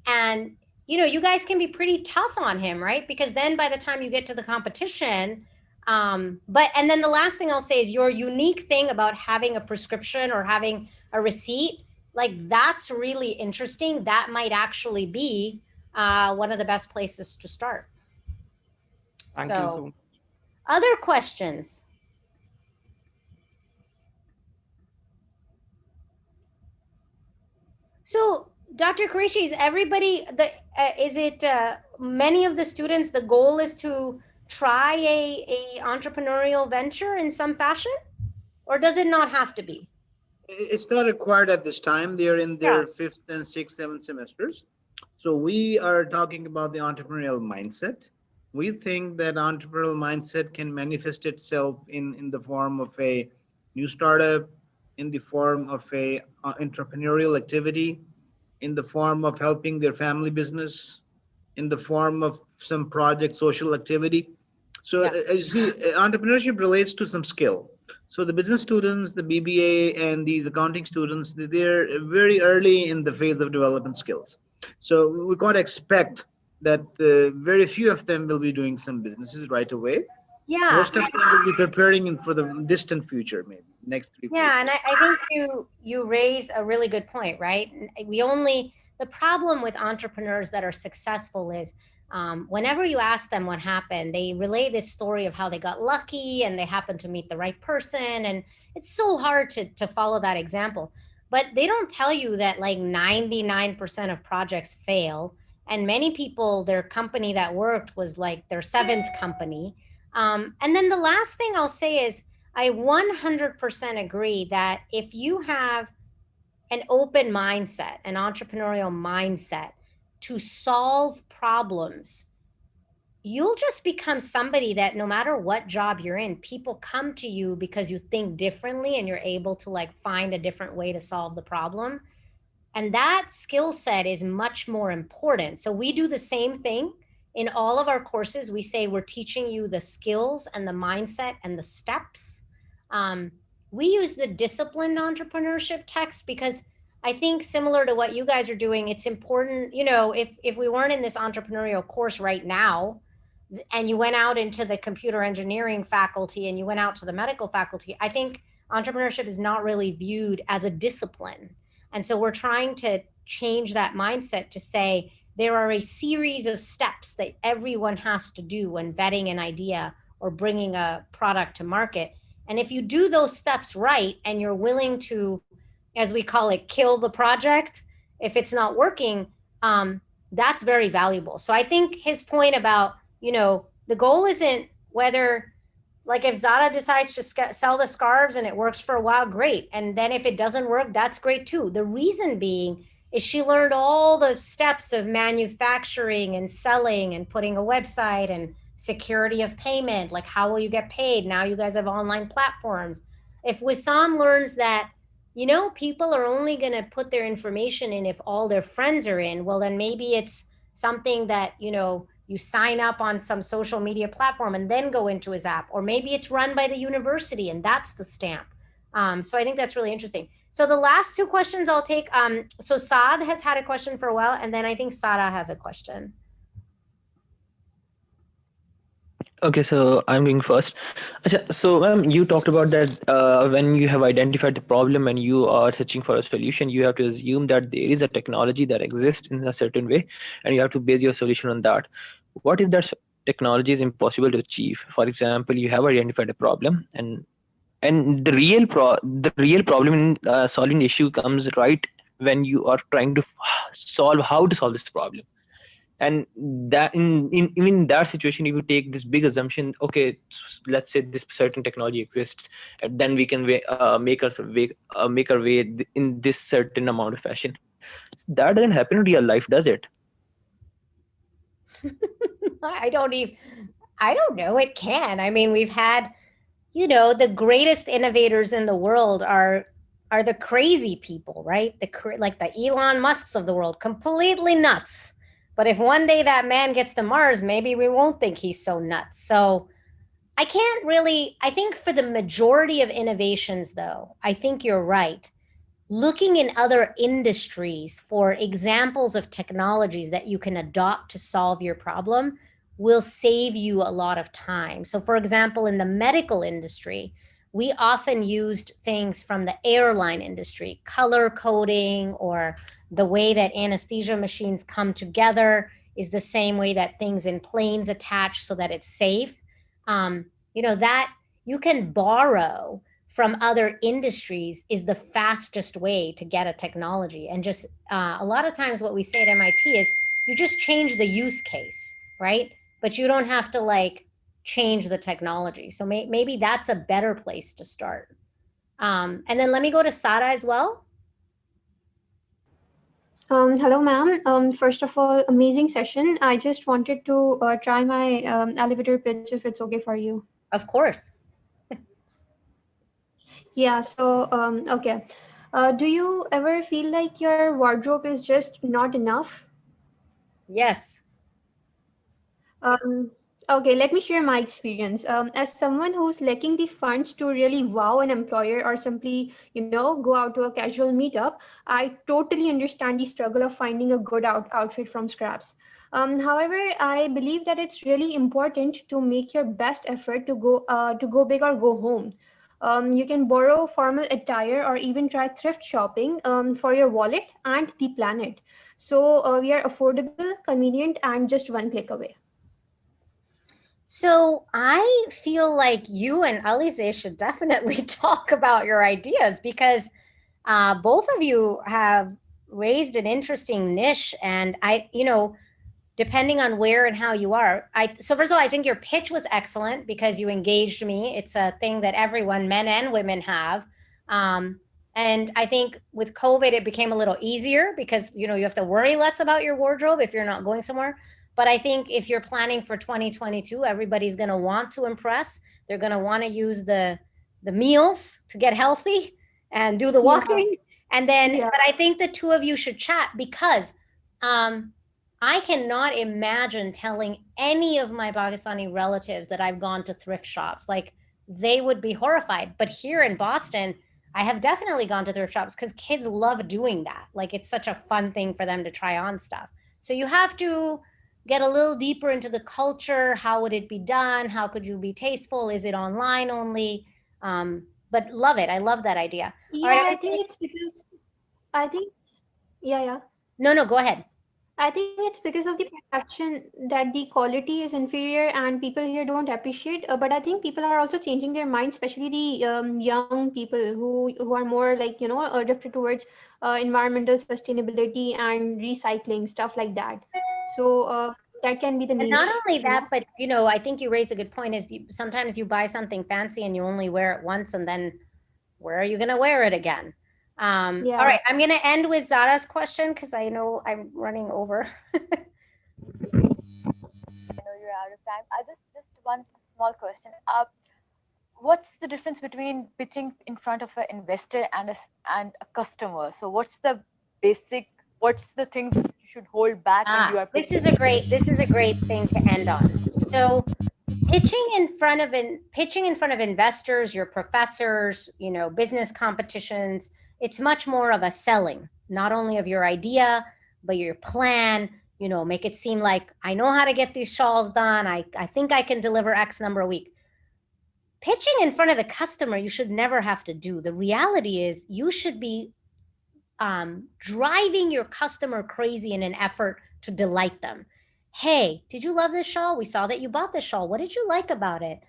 and you guys can be pretty tough on him, right? Because then by the time you get to the competition, but and then the last thing I'll say is your unique thing about having a prescription or having a receipt, like that's really interesting. That might actually be one of the best places to start. Thank you So, too. other questions? So, Dr. Qureshi, is everybody the is it many of the students the goal is to try a entrepreneurial venture in some fashion, or does it not have to be? It's not required at this time. They're in Yeah. their fifth and sixth, seventh semesters. So we are talking about the entrepreneurial mindset. We think that entrepreneurial mindset can manifest itself in the form of a new startup, in the form of a entrepreneurial activity, in the form of helping their family business, in the form of some project social activity. So Yeah. as you see, entrepreneurship relates to some skill. So the business students, the BBA, and these accounting students, they're very early in the phase of development skills. So we can't expect that very few of them will be doing some businesses right away. Yeah. Most of them will be preparing for the distant future, maybe next 3 4 Yeah, and years. I think you raise a really good point, right? We only the problem with entrepreneurs that are successful is whenever you ask them what happened, they relay this story of how they got lucky and they happened to meet the right person, and it's so hard to follow that example. But they don't tell you that like 99% of projects fail, and many people their company that worked was like their seventh company. And then the last thing I'll say is I 100% agree that if you have an open mindset, an entrepreneurial mindset to solve problems, you'll just become somebody that no matter what job you're in, people come to you because you think differently and you're able to like find a different way to solve the problem. And that skill set is much more important. So we do the same thing in all of our courses. We say we're teaching you the skills and the mindset and the steps. Um, we use the disciplined entrepreneurship text because I think similar to what you guys are doing, it's important, if we weren't in this entrepreneurial course right now, and you went out into the computer engineering faculty and you went out to the medical faculty, I think entrepreneurship is not really viewed as a discipline. And so we're trying to change that mindset to say there are a series of steps that everyone has to do when vetting an idea or bringing a product to market. And if you do those steps right and you're willing to, as we call it, kill the project, if it's not working, that's very valuable. So I think his point about, the goal isn't Whether, like, if Zara decides to sell the scarves and it works for a while, great. And then if it doesn't work, that's great too. The reason being is she learned all the steps of manufacturing and selling and putting a website and security of payment. Like, how will you get paid? Now you guys have online platforms. If Wissam learns that, people are only going to put their information in if all their friends are in, well, then maybe it's something that, you sign up on some social media platform and then go into his app, or maybe it's run by the university and that's the stamp. So I think that's really interesting. So the last two questions I'll take. So Saad has had a question for a while, and then I think Sara has a question. Okay, so I'm going first. So, ma'am, you talked about that when you have identified the problem and you are searching for a solution, you have to assume that there is a technology that exists in a certain way, and you have to base your solution on that. What if that technology is impossible to achieve? For example, you have identified a problem, and the real problem in solving the issue comes right when you are trying to solve how to solve this problem. And that in that situation, if you take this big assumption, okay, let's say this certain technology exists, and then we can make our way in this certain amount of fashion. That doesn't happen in real life, does it? I don't know. It can. I mean, we've had, the greatest innovators in the world are the crazy people, right? Like the Elon Musks of the world, completely nuts. But if one day that man gets to Mars, maybe we won't think he's so nuts. So I can't really, I think for the majority of innovations, though, I think you're right. Looking in other industries for examples of technologies that you can adopt to solve your problem will save you a lot of time. So, for example, in the medical industry, we often used things from the airline industry, color coding, or the way that anesthesia machines come together is the same way that things in planes attach so that it's safe. That you can borrow from other industries is the fastest way to get a technology. And just a lot of times what we say at MIT is you just change the use case, right? But you don't have to like change the technology. So maybe that's a better place to start. And then let me go to Sara as well. Hello, ma'am. First of all, amazing session. I just wanted to try my elevator pitch if it's okay for you. Of course. Yeah, so, okay. Do you ever feel like your wardrobe is just not enough? Yes. Um, okay, let me share my experience. As someone who's lacking the funds to really wow an employer or simply, go out to a casual meetup, I totally understand the struggle of finding a good outfit from scraps. However, I believe that it's really important to make your best effort to go big or go home. You can borrow formal attire or even try thrift shopping for your wallet and the planet. So we are affordable, convenient, and just one click away. So I feel like you and Alize should definitely talk about your ideas because both of you have raised an interesting niche, and depending on where and how you are. So first of all, I think your pitch was excellent because you engaged me. It's a thing that everyone, men and women, have. And I think with COVID, it became a little easier because you have to worry less about your wardrobe if you're not going somewhere. But I think if you're planning for 2022, everybody's going to want to impress. They're going to want to use the meals to get healthy and do the Yeah, walking. And then, yeah. but I think the two of you should chat because um, I cannot imagine telling any of my Pakistani relatives that I've gone to thrift shops. Like they would be horrified. But here in Boston, I have definitely gone to thrift shops because kids love doing that. Like it's such a fun thing for them to try on stuff. So you have to get a little deeper into the culture. How would it be done? How could you be tasteful? Is it online only? But love it. I love that idea. All right. Yeah, I think it's because I think, yeah, yeah. No, go ahead. I think it's because of the perception that the quality is inferior and people here don't appreciate. But I think people are also changing their minds, especially the young people who are more like drifted towards environmental sustainability and recycling stuff like that. So That can be the And not niche, only you that, know. but I think you raise a good point is sometimes you buy something fancy and you only wear it once and then where are you going to wear it again? All Yeah. right, I'm going to end with Zara's question because I know I'm running over. I know you're out of time. I just one small question. What's the difference between pitching in front of an investor and a customer? So what's the basic? What's the things you should hold back when you are pitching? This is a great thing to end on. So pitching in front of investors, your professors, business competitions, it's much more of a selling, not only of your idea, but your plan, make it seem like I know how to get these shawls done. I think I can deliver X number a week. Pitching in front of the customer, you should never have to do. The reality is you should be driving your customer crazy in an effort to delight them. Hey, did you love this shawl? We saw that you bought this shawl. What did you like about it?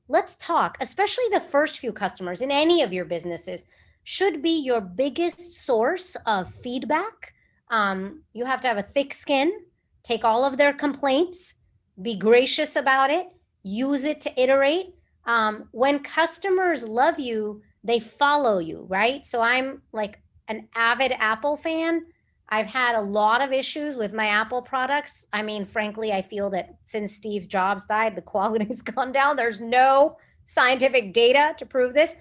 Let's talk. Especially the first few customers in any of your businesses should be your biggest source of feedback. You have to have a thick skin, take all of their complaints, be gracious about it, use it to iterate. When customers love you, they follow you, right? So I'm like an avid Apple fan. I've had a lot of issues with my Apple products. I mean, frankly, I feel that since Steve Jobs died, the quality's gone down. There's no scientific data to prove this,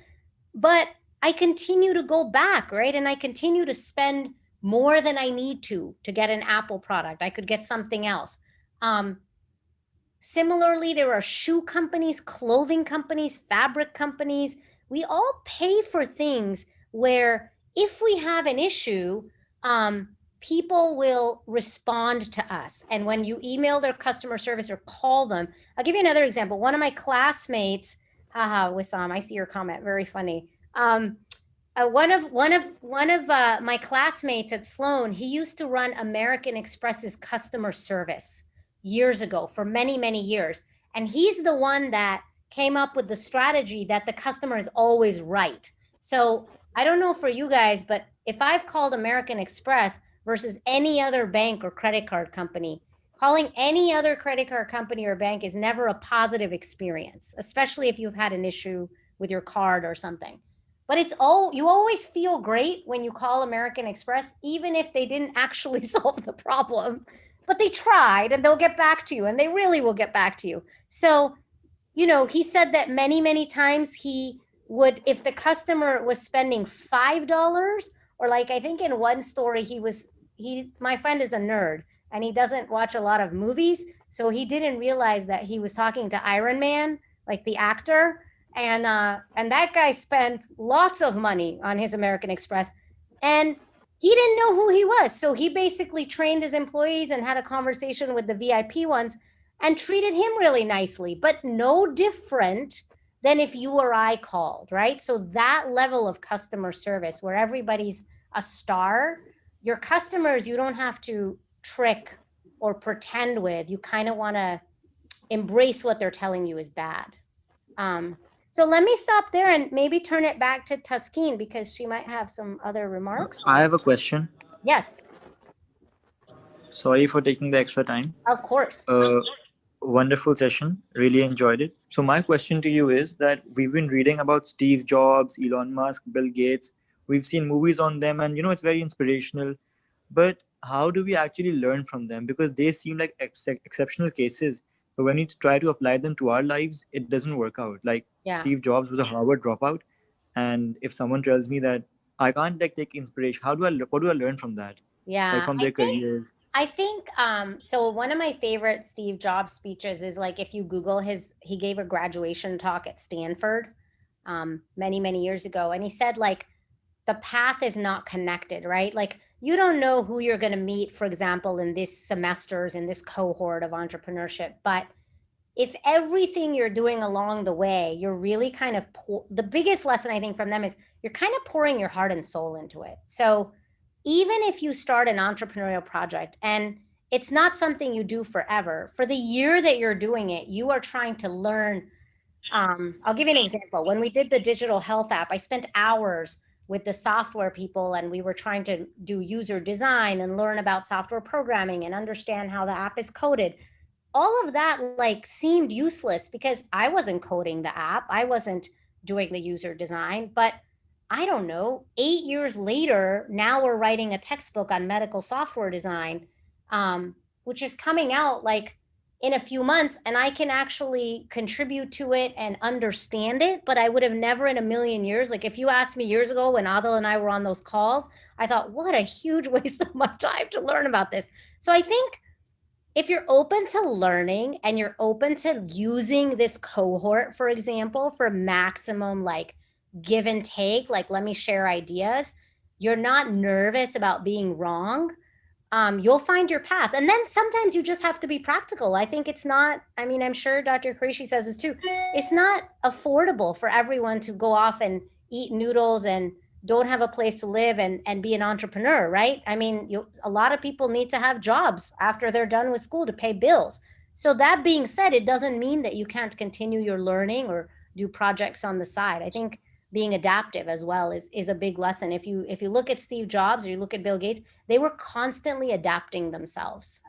but I continue to go back, right? And I continue to spend more than I need to get an Apple product. I could get something else. Similarly, there are shoe companies, clothing companies, fabric companies. We all pay for things where if we have an issue, people will respond to us. And when you email their customer service or call them, I'll give you another example. One of my classmates, haha, Wissam, I see your comment, very funny. One of my classmates at Sloan, he used to run American Express's customer service years ago for many, many years. And he's the one that came up with the strategy that the customer is always right. So I don't know for you guys, but if I've called American Express versus any other bank or credit card company, calling any other credit card company or bank is never a positive experience, especially if you've had an issue with your card or something. But you always feel great when you call American Express, even if they didn't actually solve the problem, but they tried and they'll get back to you and they really will get back to you. So, he said that many, many times he would, if the customer was spending $5, or like I think in one story, my friend is a nerd and he doesn't watch a lot of movies. So he didn't realize that he was talking to Iron Man, like the actor. And that guy spent lots of money on his American Express. And he didn't know who he was. So he basically trained his employees and had a conversation with the VIP ones and treated him really nicely, but no different than if you or I called, right? So that level of customer service where everybody's a star, your customers, you don't have to trick or pretend with. You kind of want to embrace what they're telling you is bad. So let me stop there and maybe turn it back to Taskeen because she might have some other remarks. I have a question. Yes, Sorry for taking the extra time. of course. Wonderful session. Really enjoyed it. So my question to you is that we've been reading about Steve Jobs, Elon Musk, Bill Gates. We've seen movies on them, and it's very inspirational. But how do we actually learn from them? Because they seem like exceptional cases. But when we try to apply them to our lives, it doesn't work out. Like Yeah. Steve Jobs was a Harvard dropout, and if someone tells me that I can't take inspiration, what do I learn from that? Yeah. Like from their careers. I think so one of my favorite Steve Jobs speeches is like if you Google he gave a graduation talk at Stanford many, many years ago. And he said like the path is not connected, right? Like you don't know who you're going to meet, for example, in this cohort of entrepreneurship. But if everything you're doing along the way, you're really kind of the biggest lesson I think from them is you're kind of pouring your heart and soul into it. So even if you start an entrepreneurial project and it's not something you do forever, for the year that you're doing it, you are trying to learn. I'll give you an example. When we did the digital health app, I spent hours with the software people, and we were trying to do user design and learn about software programming and understand how the app is coded. All of that like seemed useless because I wasn't coding the app. I wasn't doing the user design. But I don't know, 8 years later, now we're writing a textbook on medical software design, which is coming out like in a few months, and I can actually contribute to it and understand it. But I would have never in a million years, like if you asked me years ago when Adil and I were on those calls, I thought, what a huge waste of my time to learn about this. So I think if you're open to learning and you're open to using this cohort, for example, for maximum like give and take, like let me share ideas, you're not nervous about being wrong, you'll find your path. And then sometimes you just have to be practical. I think it's not, I mean, I'm sure Dr. Qureshi says this too. It's not affordable for everyone to go off and eat noodles and don't have a place to live and be an entrepreneur, right? I mean, a lot of people need to have jobs after they're done with school to pay bills. So that being said, it doesn't mean that you can't continue your learning or do projects on the side. I think being adaptive as well is a big lesson. If you look at Steve Jobs or you look at Bill Gates, they were constantly adapting themselves.